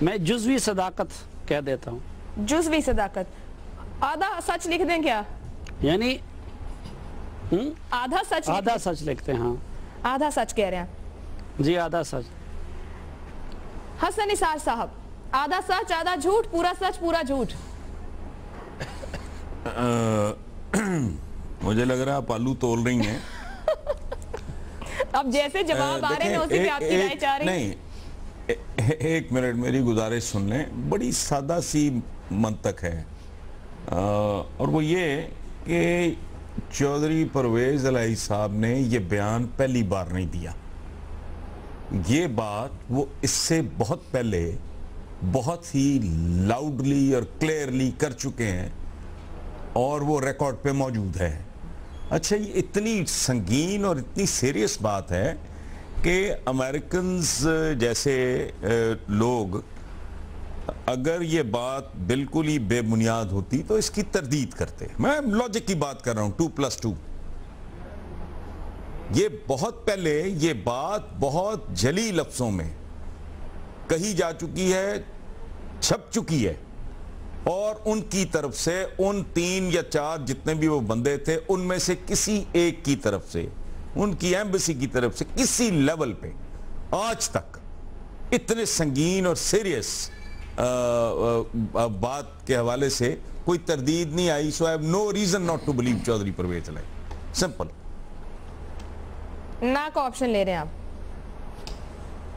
میں جزوی صداقت کہہ دیتا ہوں. جزوی صداقت, آدھا سچ لکھ دیں کیا؟ یعنی آدھا سچ لکھتے ہیں. ہاں آدھا سچ کہہ رہے ہیں جی, آدھا سچ. حسن نثار صاحب, آدھا سچ آدھا جھوٹ, پورا سچ پورا جھوٹ؟ مجھے لگ رہا ہے آپ آلو تول رہی ہیں. اب جیسے جواب آ رہے ہیں اسی پہ آپ کی رائے چاہ رہی ہیں. نہیں, ایک منٹ میری گزارش سن لیں. بڑی سادہ سی منطق ہے, اور وہ یہ کہ چودھری پرویز الہی صاحب نے یہ بیان پہلی بار نہیں دیا. یہ بات وہ اس سے بہت پہلے بہت ہی لاؤڈلی اور کلیئرلی کر چکے ہیں, اور وہ ریکارڈ پہ موجود ہے. اچھا, یہ اتنی سنگین اور اتنی سیریس بات ہے کہ امریکنز جیسے لوگ اگر یہ بات بالکل ہی بے بنیاد ہوتی تو اس کی تردید کرتے. میں لاجک کی بات کر رہا ہوں, 2+2. یہ بہت پہلے یہ بات بہت جلی لفظوں میں کہی جا چکی ہے, چھپ چکی ہے, اور ان کی طرف سے ان 3 یا 4 جتنے بھی وہ بندے تھے ان میں سے کسی ایک کی طرف سے, ان کی ایمبیسی کی طرف سے کسی لیول پہ آج تک اتنے سنگین اور سیریس بات کے حوالے سے کوئی تردید نہیں آئی. So I have no reason not to believe Chaudhry Pervez الہی. سمپل. نا کا آپشن لے رہے ہیں آپ؟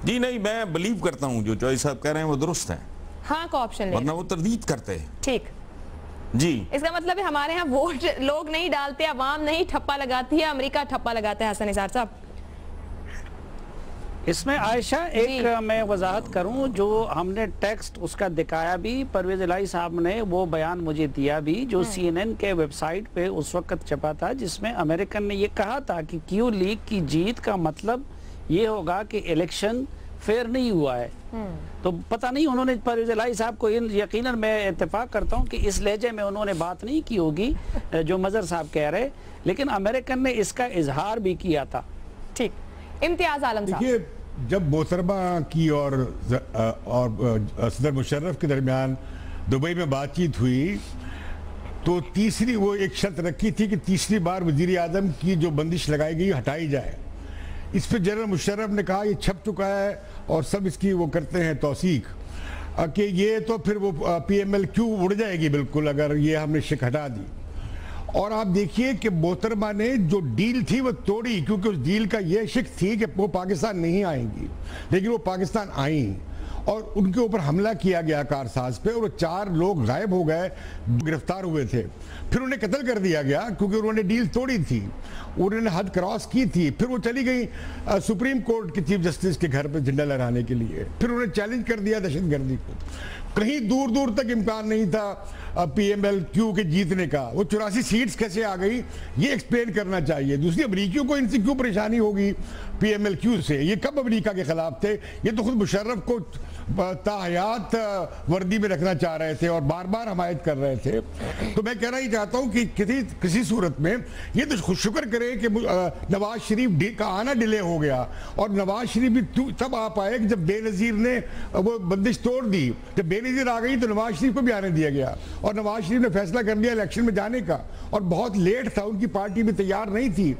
جی نہیں, میں بلیو کرتا ہوں جو چودھری صاحب کہہ رہے ہیں وہ درست ہیں. ہاں کا آپشن لیں, ورنہ وہ تردید کرتے ہیں. ٹھیک جی, اس کا مطلب ہے ہمارے ہاں ووٹ لوگ نہیں ڈالتے, عوام نہیں ٹھپا لگاتی ہے, امریکہ ٹھپا لگاتا ہے. حسن نثار صاحب اس میں عائشہ ایک میں وضاحت کروں, جو ہم نے ٹیکسٹ اس کا دکھایا بھی, پرویز الہی صاحب نے وہ بیان مجھے دیا بھی جو سی این این کے ویب سائٹ پہ اس وقت چھپا تھا, جس میں امریکن نے یہ کہا تھا کہ کیو لیگ کی جیت کا مطلب یہ ہوگا کہ الیکشن فیئر نہیں ہوا ہے. تو پتہ نہیں انہوں نے, پرویز الہی صاحب کو یقیناً میں اتفاق کرتا ہوں کہ اس لہجے میں انہوں نے بات نہیں کی ہوگی جو مظہر صاحب کہہ رہے, لیکن امریکن نے اس کا اظہار بھی کیا تھا. ٹھیک, امتیاز عالم صاحب. دیکھیے, جب محترمہ کی اور صدر مشرف کے درمیان دبئی میں بات چیت ہوئی تو تیسری وہ ایک شرط رکھی تھی کہ تیسری بار وزیر اعظم کی جو بندش لگائی گئی ہٹائی جائے. اس پہ جنرل مشرف نے کہا یہ چھپ چکا ہے اور سب اس کی وہ کرتے ہیں توثیق کہ یہ تو پھر وہ پی ایم ایل کیو اڑ جائے گی بالکل اگر یہ ہم نے شک ہٹا دی. اور آپ دیکھیے کہ محترمہ نے جو ڈیل تھی وہ توڑی, کیونکہ اس ڈیل کا یہ شک تھی کہ وہ پاکستان نہیں آئیں گی, لیکن وہ پاکستان آئیں اور ان کے اوپر حملہ کیا گیا کارساز پہ, اور وہ 4 لوگ غائب ہو گئے, گرفتار ہوئے تھے. پھر انہیں قتل کر دیا گیا کیونکہ انہوں نے ڈیل توڑی تھی, انہوں نے حد کراس کی تھی. پھر وہ چلی گئی سپریم کورٹ کے چیف جسٹس کے گھر پہ جھنڈا لہرانے کے لیے, پھر انہوں نے چیلنج کر دیا دہشت گردی کو. کہیں دور دور تک امکان نہیں تھا پی ایم ایل کیو کے جیتنے کا. وہ 84 سیٹس کیسے آ گئی یہ ایکسپلین کرنا چاہیے. دوسری, امریکیوں کو ان سے کیوں پریشانی ہوگی پی ایم ایل کیو سے؟ یہ کب امریکہ کے خلاف تھے؟ یہ تو خود مشرف کو تاحیات وردی میں رکھنا چاہ رہے تھے اور بار بار حمایت کر رہے تھے. تو میں کہنا ہی چاہتا ہوں کہ کسی صورت میں یہ تو شکر کریں کہ نواز شریف کا آنا ڈیلے ہو گیا, اور نواز شریف بھی تب آ پائے کہ جب بے نظیر نے وہ بندش توڑ دی. جب بے نظیر آ گئی تو نواز شریف کو بھی آنے دیا گیا, اور نواز شریف نے فیصلہ کر لیا الیکشن میں جانے کا, اور بہت لیٹ تھا, ان کی پارٹی بھی تیار نہیں تھی.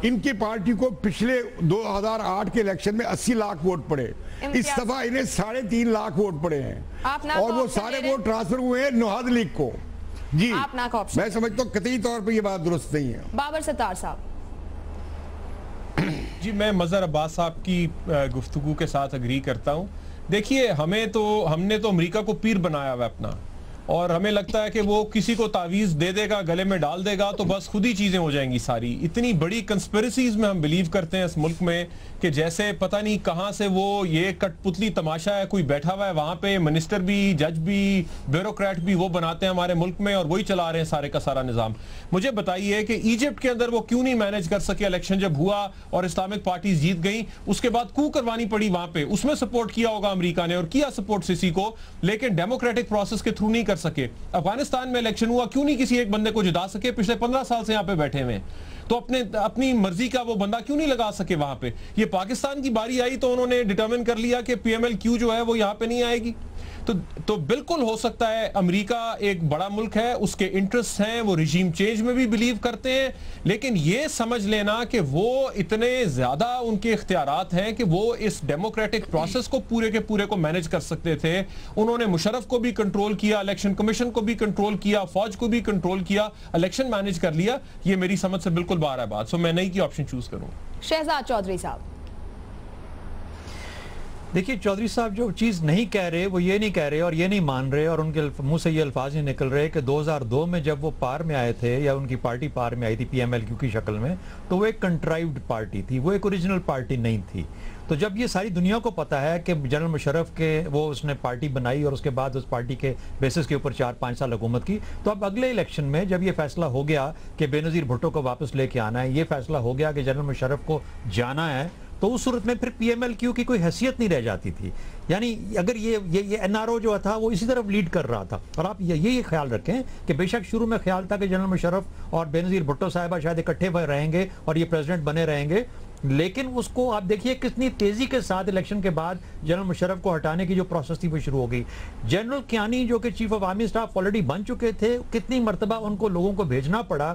ان کی پارٹی کو پچھلے 2008 کے الیکشن میں 80 لاکھ ووٹ پڑے, اس دفعہ انہیں 3.5 لاکھ ووٹ پڑے ہیں, اور وہ سارے ووٹ ٹرانسفر ہوئے ہیں نہاد لیگ کو. جی, میں سمجھتا ہوں قطعی طور پہ یہ بات درست نہیں ہے. بابر ستار صاحب. جی, میں مظہر عباس صاحب کی گفتگو کے ساتھ اگری کرتا ہوں. دیکھیے, ہم نے تو امریکہ کو پیر بنایا ہوا اپنا, اور ہمیں لگتا ہے کہ وہ کسی کو تعویذ دے دے گا, گلے میں ڈال دے گا تو بس خود ہی چیزیں ہو جائیں گی ساری. اتنی بڑی کنسپیرسیز میں ہم بلیو کرتے ہیں اس ملک میں کہ جیسے پتہ نہیں کہاں سے وہ یہ کٹ پتلی تماشا ہے, کوئی بیٹھا ہوا ہے وہاں پہ, منسٹر بھی, جج بھی, بیوروکریٹ بھی وہ بناتے ہیں ہمارے ملک میں, اور وہی چلا رہے ہیں سارے کا سارا نظام. مجھے بتائیے کہ ایجپٹ کے اندر وہ کیوں نہیں مینج کر سکے الیکشن جب ہوا اور اسلامک پارٹیز جیت گئیں, اس کے بعد کو کروانی پڑی وہاں پہ, اس میں سپورٹ کیا ہوگا امریکہ نے اور کیا سپورٹ سیسی کو, لیکن ڈیموکریٹک پروسیس کے تھرو نہیں کر سکے. افغانستان میں الیکشن ہوا, کیوں نہیں کسی ایک بندے کو جتا سکے؟ پچھلے 15 سال سے یہاں پہ بیٹھے ہوئے, تو اپنی مرضی کا وہ بندہ کیوں نہیں لگا سکے وہاں پہ؟ یہ پاکستان کی باری آئی تو انہوں نے ڈیٹرمن کر لیا کہ پی ایم ایل کیو جو ہے وہ یہاں پہ نہیں آئے گی. تو بالکل ہو سکتا ہے, امریکہ ایک بڑا ملک ہے, اس کے انٹرسٹ ہیں, وہ ریجیم چینج میں بھی بلیو کرتے ہیں, لیکن یہ سمجھ لینا کہ وہ اتنے زیادہ ان کے اختیارات ہیں کہ وہ اس ڈیموکریٹک پروسیس کو پورے کے پورے کو مینج کر سکتے تھے. انہوں نے مشرف کو بھی کنٹرول کیا, الیکشن کمیشن کو بھی کنٹرول کیا, فوج کو بھی کنٹرول کیا, الیکشن مینج کر لیا. یہ میری سمجھ سے بالکل باہر ہے بات. سو میں نہیں کی آپشن چوز کروں. شہزاد چودھری صاحب. دیکھیے, چودھری صاحب جو چیز نہیں کہہ رہے وہ یہ نہیں کہہ رہے اور یہ نہیں مان رہے, اور ان کے منہ سے یہ الفاظ نہیں نکل رہے کہ 2002 میں جب وہ پار میں آئے تھے, یا ان کی پارٹی پار میں آئی تھی پی ایم ایل کیو کی شکل میں, تو وہ ایک کنٹرائیوڈ پارٹی تھی, وہ ایک اوریجنل پارٹی نہیں تھی. تو جب یہ ساری دنیا کو پتا ہے کہ جنرل مشرف کے وہ اس نے پارٹی بنائی اور اس کے بعد اس پارٹی کے بیسس کے اوپر 4-5 سال حکومت کی, تو اب اگلے الیکشن میں جب یہ فیصلہ ہو گیا کہ بے نظیر بھٹو کو واپس لے کے آنا ہے, یہ فیصلہ ہو گیا کہ جنرل مشرف کو جانا ہے, تو اس صورت میں پھر پی ایم ایل کیو کی کوئی حیثیت نہیں رہ جاتی تھی. یعنی اگر یہ این آر او جو تھا وہ اسی طرف لیڈ کر رہا تھا. اور آپ یہ خیال رکھیں کہ بے شک شروع میں خیال تھا کہ جنرل مشرف اور بے نظیر بھٹو صاحبہ شاید اکٹھے رہیں گے اور یہ پریزیڈنٹ بنے رہیں گے, لیکن اس کو آپ دیکھیے کتنی تیزی کے ساتھ الیکشن کے بعد جنرل مشرف کو ہٹانے کی جو پروسیس تھی وہ شروع ہو گئی. جنرل کیانی جو کہ chief of army staff already بن چکے تھے, کتنی مرتبہ ان کو لوگوں کو بھیجنا پڑا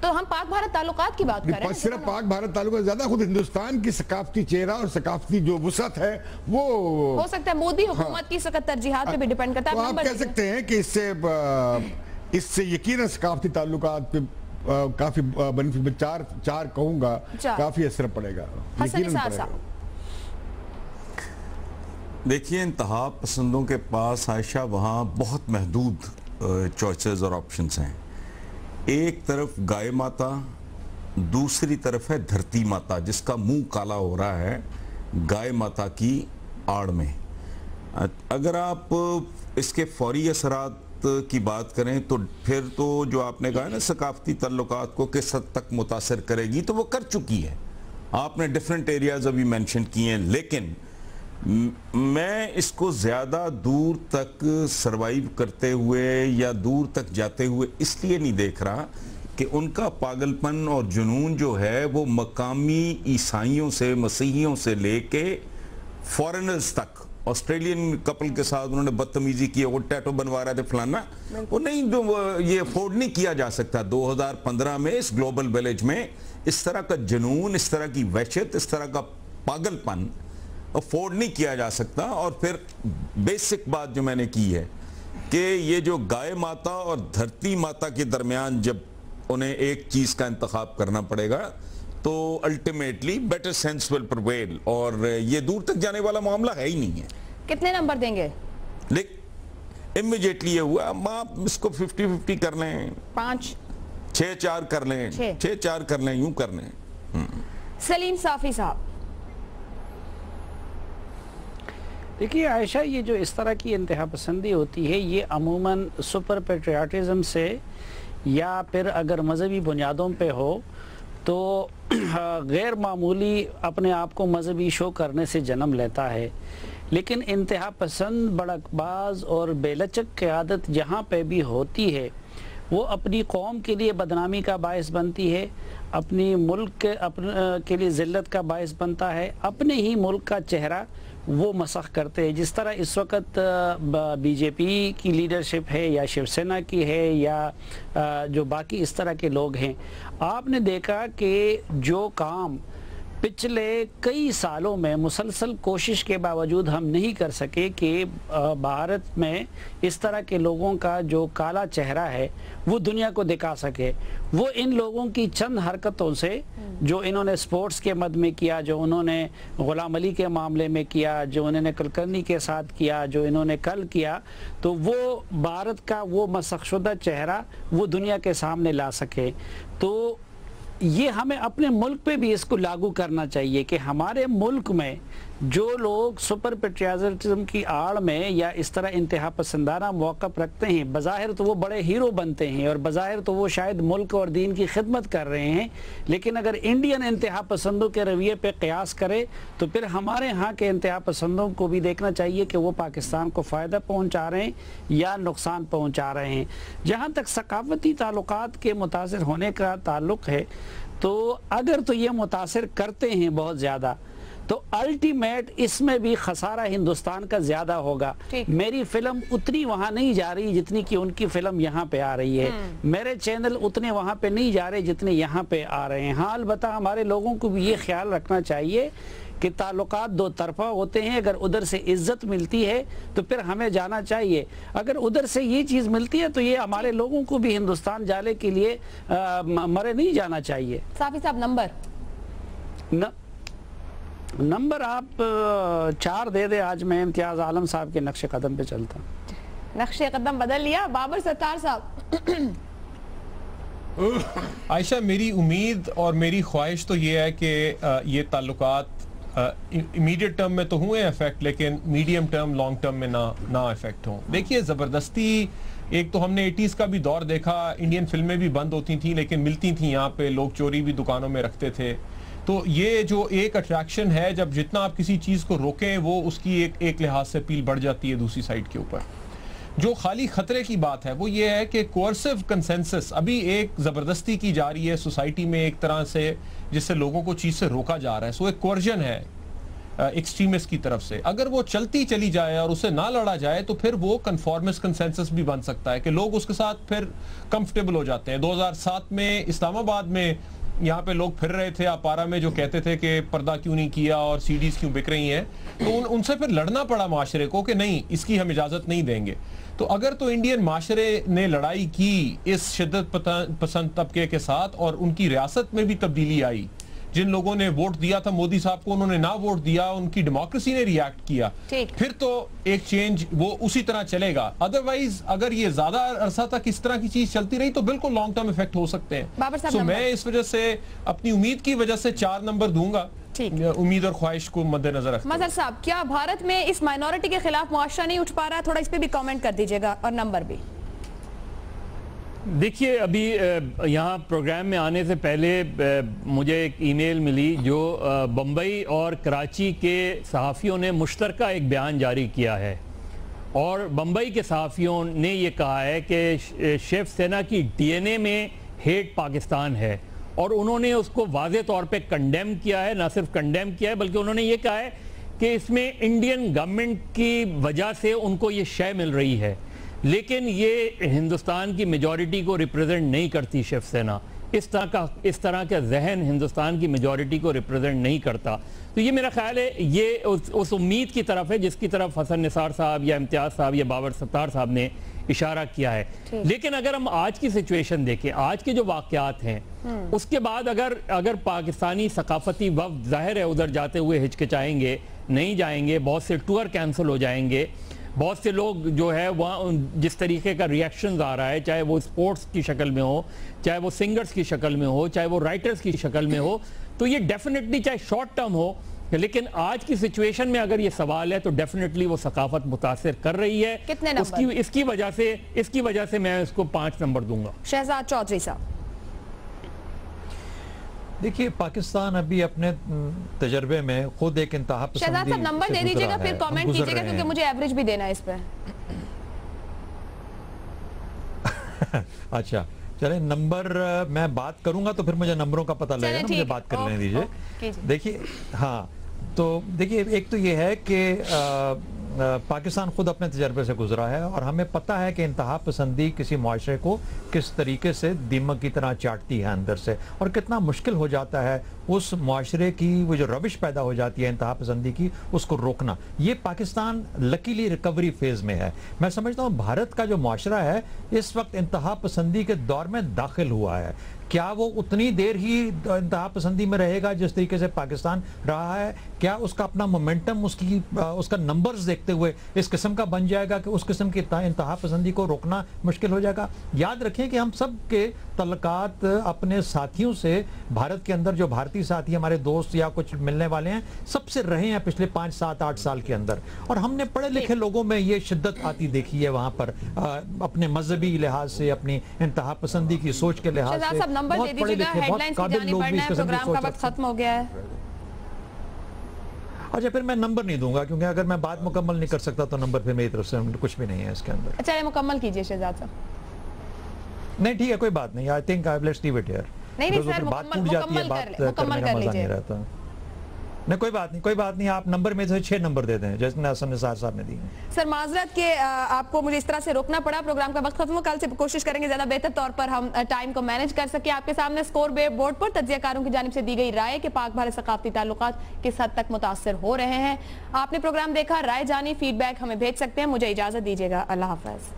تو ہم پاک بھارت تعلقات کی بات کر رہے ہیں. صرف پاک بھارت تعلقات زیادہ خود ہندوستان کی ثقافتی چہرہ اور ثقافتی جو وسعت ہے وہ ہو سکتا ہے مودی حکومت کی سخت ترجیحات پہ بھی ڈیپینڈ کرتا ہے. تو آپ کہہ سکتے ہیں کہ اس سے یقیناً ثقافتی تعلقات پہ کافی بنفٹ، چار کہوں گا کافی اثر پڑے گا. دیکھیے انتہا پسندوں کے پاس عائشہ وہاں بہت محدود چوائسز اور آپشنز ہیں. ایک طرف گائے ماتا، دوسری طرف ہے دھرتی ماتا جس کا منہ کالا ہو رہا ہے گائے ماتا کی آڑ میں. اگر آپ اس کے فوری اثرات کی بات کریں تو پھر تو جو آپ نے کہا نا ثقافتی تعلقات کو کس حد تک متاثر کرے گی تو وہ کر چکی ہے. آپ نے ڈیفرنٹ ایریاز ابھی مینشن کیے ہیں، لیکن میں اس کو زیادہ دور تک سروائیو کرتے ہوئے یا دور تک جاتے ہوئے اس لیے نہیں دیکھ رہا کہ ان کا پاگل پن اور جنون جو ہے وہ مقامی عیسائیوں سے، مسیحیوں سے لے کے فورنرز تک. آسٹریلین کپل کے ساتھ انہوں نے بدتمیزی کی، وہ ٹیٹو بنوا رہے تھے فلانا، وہ نہیں، یہ افورڈ نہیں کیا جا سکتا 2015 میں اس گلوبل ویلیج میں. اس طرح کا جنون، اس طرح کی وحشت، اس طرح کا پاگل پن افورڈ نہیں کیا جا سکتا. اور پھر بیسک بات جو میں نے کی ہے کہ یہ جو گائے ماتا اور دھرتی ماتا کے درمیان جب انہیں ایک چیز کا انتخاب کرنا پڑے گا تو الٹیمیٹلی بیٹر سینس ول پرویل، اور یہ دور تک جانے والا معاملہ ہے ہی نہیں ہے. کتنے نمبر دیں گے؟ لیکن امیجیٹلی یہ ہوا، آپ اس کو 50-50 کر لیں، 6-4 کر لیں، 6-4 کر لیں، یوں کر لیں. سلیم صافی صاحب. دیکھیے عائشہ، یہ جو اس طرح کی انتہا پسندی ہوتی ہے یہ عموماً سپر پیٹریاٹزم سے یا پھر اگر مذہبی بنیادوں پہ ہو تو غیر معمولی اپنے آپ کو مذہبی شو کرنے سے جنم لیتا ہے. لیکن انتہا پسند، بڑک باز اور بے لچک قیادت جہاں پہ بھی ہوتی ہے وہ اپنی قوم کے لیے بدنامی کا باعث بنتی ہے، اپنی ملک کے لیے ذلت کا باعث بنتا ہے، اپنے ہی ملک کا چہرہ وہ مسخ کرتے ہیں. جس طرح اس وقت بی جے پی کی لیڈرشپ ہے یا شیو سینا کی ہے یا جو باقی اس طرح کے لوگ ہیں، آپ نے دیکھا کہ جو کام پچھلے کئی سالوں میں مسلسل کوشش کے باوجود ہم نہیں کر سکے کہ بھارت میں اس طرح کے لوگوں کا جو کالا چہرہ ہے وہ دنیا کو دکھا سکے، وہ ان لوگوں کی چند حرکتوں سے جو انہوں نے سپورٹس کے مد میں کیا، جو انہوں نے غلام علی کے معاملے میں کیا، جو انہوں نے کلکرنی کے ساتھ کیا، جو انہوں نے کل کیا، تو وہ بھارت کا وہ مسخ شدہ چہرہ وہ دنیا کے سامنے لا سکے. تو یہ ہمیں اپنے ملک پہ بھی اس کو لاگو کرنا چاہیے کہ ہمارے ملک میں جو لوگ سپر پیٹریاٹزم کی آڑ میں یا اس طرح انتہا پسندانہ موقف رکھتے ہیں، بظاہر تو وہ بڑے ہیرو بنتے ہیں اور بظاہر تو وہ شاید ملک اور دین کی خدمت کر رہے ہیں، لیکن اگر انڈین انتہا پسندوں کے رویے پہ قیاس کرے تو پھر ہمارے ہاں کے انتہا پسندوں کو بھی دیکھنا چاہیے کہ وہ پاکستان کو فائدہ پہنچا رہے ہیں یا نقصان پہنچا رہے ہیں. جہاں تک ثقافتی تعلقات کے متاثر ہونے کا تعلق ہے تو اگر تو یہ متاثر کرتے ہیں بہت زیادہ تو الٹیمیٹ اس میں بھی خسارہ ہندوستان کا زیادہ ہوگا. میری فلم اتنی وہاں نہیں جا رہی جتنی کہ ان کی فلم یہاں پہ آ رہی ہے، میرے چینل اتنے وہاں پہ نہیں جا رہے جتنے یہاں پہ آ رہے ہیں. ہاں البتہ ہمارے لوگوں کو بھی یہ خیال رکھنا چاہیے کہ تعلقات دو طرفہ ہوتے ہیں. اگر ادھر سے عزت ملتی ہے تو پھر ہمیں جانا چاہیے، اگر ادھر سے یہ چیز ملتی ہے تو یہ ہمارے لوگوں کو بھی ہندوستان جانے کے لیے مرے نہیں جانا چاہیے. صافی صاحب نمبر آپ 4 دے دے. آج میں امتیاز عالم صاحب کے نقش قدم پہ چلتا ہوں. نقش قدم بدل لیا. بابر ستار صاحب. عائشہ، میری امید اور میری خواہش تو یہ ہے کہ یہ تعلقات امیڈیٹ ٹرم میں تو ہوئے افیکٹ، لیکن میڈیم ٹرم لانگ ٹرم میں نہ افیکٹ ہوں. دیکھیے زبردستی ایک تو ہم نے 80s کا بھی دور دیکھا، انڈین فلمیں بھی بند ہوتی تھیں لیکن ملتی تھیں یہاں پہ، لوگ چوری بھی دکانوں میں رکھتے تھے. تو یہ جو ایک اٹریکشن ہے، جب جتنا آپ کسی چیز کو روکیں وہ اس کی ایک لحاظ سے اپیل بڑھ جاتی ہے دوسری سائڈ کے اوپر. جو خالی خطرے کی بات ہے وہ یہ ہے کہ کوئرسو کنسنسس ابھی ایک زبردستی کی جا رہی ہے سوسائٹی میں ایک طرح سے، جس سے لوگوں کو چیز سے روکا جا رہا ہے. سو ایک کوئرژن ہے ایکسٹریمسٹ کی طرف سے. اگر وہ چلتی چلی جائے اور اسے نہ لڑا جائے تو پھر وہ کنفارمسٹ کنسنسس بھی بن سکتا ہے کہ لوگ اس کے ساتھ پھر کمفرٹیبل ہو جاتے ہیں. 2007 میں اسلام آباد میں یہاں پہ لوگ پھر رہے تھے اپارا میں جو کہتے تھے کہ پردہ کیوں نہیں کیا اور سی ڈیز کیوں بک رہی ہیں, تو ان سے پھر لڑنا پڑا معاشرے کو کہ نہیں اس کی ہم اجازت نہیں دیں گے. تو اگر تو انڈین معاشرے نے لڑائی کی اس شدت پسند طبقے کے ساتھ اور ان کی ریاست میں بھی تبدیلی آئی, جن لوگوں نے ووٹ دیا تھا مودی صاحب کو انہوں نے نہ ووٹ دیا, ان کی ڈیموکریسی نے ریاکٹ کیا, پھر تو ایک چینج وہ اسی طرح چلے گا. ادروائز اگر یہ زیادہ عرصہ تک اس طرح کی چیز چلتی رہی تو بالکل لانگ ٹرم ایفیکٹ ہو سکتے ہیں. سو میں اس وجہ سے اپنی امید کی وجہ سے 4 نمبر دوں گا, امید اور خواہش کو مد نظر رکھتے. مظہر صاحب, کیا بھارت میں اس مائنورٹی کے خلاف معاشرہ نہیں اٹھ پا رہا؟ تھوڑا اس پہ بھی کامنٹ کر دیجئے گا اور نمبر بھی. دیکھیے ابھی یہاں پروگرام میں آنے سے پہلے مجھے ایک ای میل ملی جو بمبئی اور کراچی کے صحافیوں نے مشترکہ ایک بیان جاری کیا ہے, اور بمبئی کے صحافیوں نے یہ کہا ہے کہ شیو سینا کی ڈی این اے میں ہیٹ پاکستان ہے, اور انہوں نے اس کو واضح طور پہ کنڈیم کیا ہے. نہ صرف کنڈیم کیا ہے بلکہ انہوں نے یہ کہا ہے کہ اس میں انڈین گورنمنٹ کی وجہ سے ان کو یہ شے مل رہی ہے, لیکن یہ ہندوستان کی میجورٹی کو ریپریزنٹ نہیں کرتی شیو سینا. اس طرح کا ذہن ہندوستان کی میجورٹی کو ریپریزنٹ نہیں کرتا. تو یہ میرا خیال ہے یہ اس امید کی طرف ہے جس کی طرف حسن نثار صاحب یا امتیاز صاحب یا بابر ستار صاحب نے اشارہ کیا ہے. لیکن اگر ہم آج کی سچویشن دیکھیں, آج کے جو واقعات ہیں, اس کے بعد اگر پاکستانی ثقافتی وفد ظاہر ہے ادھر جاتے ہوئے ہچکچائیں گے, نہیں جائیں گے, بہت سے ٹور کینسل ہو جائیں گے, بہت سے لوگ جو ہے وہاں جس طریقے کا ریاکشنز آ رہا ہے, چاہے وہ سپورٹس کی شکل میں ہو, چاہے وہ سنگرز کی شکل میں ہو, چاہے وہ رائٹرز کی شکل میں ہو, تو یہ ڈیفینیٹلی چاہے شارٹ ٹرم ہو, لیکن آج کی سچویشن میں اگر یہ سوال ہے تو ڈیفینیٹلی وہ ثقافت متاثر کر رہی ہے. کتنے نمبر؟ اس کی وجہ سے میں اس کو 5 نمبر دوں گا. شہزاد چودھری صاحب. دیکھیے پاکستان ابھی اپنے تجربے میں خود ایک انتہا پسندی شہزاد صاحب نمبر دے دیجئے گا, پھر کامنٹ کیجئے گا کیونکہ مجھے ایوریج بھی دینا ہے اس پہ. اچھا چلیں, نمبر میں بات کروں گا تو پھر مجھے نمبروں کا پتہ لگے گا, مجھے بات کر لینے دیجئے. دیکھیے ہاں, تو دیکھیے ایک تو یہ ہے کہ پاکستان خود اپنے تجربے سے گزرا ہے, اور ہمیں پتہ ہے کہ انتہا پسندی کسی معاشرے کو کس طریقے سے دیمک کی طرح چاٹتی ہے اندر سے, اور کتنا مشکل ہو جاتا ہے اس معاشرے کی وہ جو روش پیدا ہو جاتی ہے انتہا پسندی کی, اس کو روکنا. یہ پاکستان لکیلی ریکوری فیز میں ہے. میں سمجھتا ہوں بھارت کا جو معاشرہ ہے اس وقت انتہا پسندی کے دور میں داخل ہوا ہے. کیا وہ اتنی دیر ہی انتہا پسندی میں رہے گا جس طریقے سے پاکستان رہا ہے؟ کیا اس کا اپنا مومنٹم, اس کا نمبرز دیکھتے ہوئے اس قسم کا بن جائے گا کہ اس قسم کی انتہا پسندی کو روکنا مشکل ہو جائے گا؟ یاد رکھیں کہ ہم سب کے تعلقات اپنے ساتھیوں سے, بھارت کے اندر جو بھارتی ساتھی ہمارے دوست یا کچھ ملنے والے ہیں, سب سے رہے ہیں پچھلے 5 7 8 سال کے اندر, اور ہم نے پڑھے لکھے لوگوں میں یہ شدت آتی دیکھی ہے وہاں پر, اپنے مذہبی لحاظ سے, اپنی انتہا پسندی کی سوچ کے لحاظ سے. نمبر دے دیجئے گا, ہیڈ لائنز کی جانب بڑھنا ہے, پروگرام کا وقت ختم ہو گیا ہے. اچھا پھر میں نمبر نہیں دوں گا کیونکہ اگر میں بات مکمل نہیں کر سکتا تو نمبر پھر میری طرف سے کچھ بھی نہیں ہے اس کے اندر. اچھا یہ مکمل کیجئے شہزاد صاحب. نہیں ٹھیک ہے, کوئی بات نہیں. I think let's leave it here. نہیں سر, مکمل کر لیجئے. نہیں کوئی بات نہیں, آپ نمبر میں سے 6 نمبر دے دیں جیسے حسن نثار صاحب نے دی ہیں. سر معذرت کہ آپ کو مجھے اس طرح سے روکنا پڑا, پروگرام کا وقت ختم ہو, کل سے کوشش کریں گے زیادہ بہتر طور پر ہم ٹائم کو مینج کر سکیں. آپ کے سامنے سکور بورڈ پر تجزیہ کاروں کی جانب سے دی گئی رائے کہ پاک بھارت ثقافتی تعلقات کس حد تک متاثر ہو رہے ہیں. آپ نے پروگرام دیکھا, رائے جانی, فیڈ بیک ہمیں بھیج سکتے ہیں. مجھے اجازت دیجیے گا, اللہ حافظ.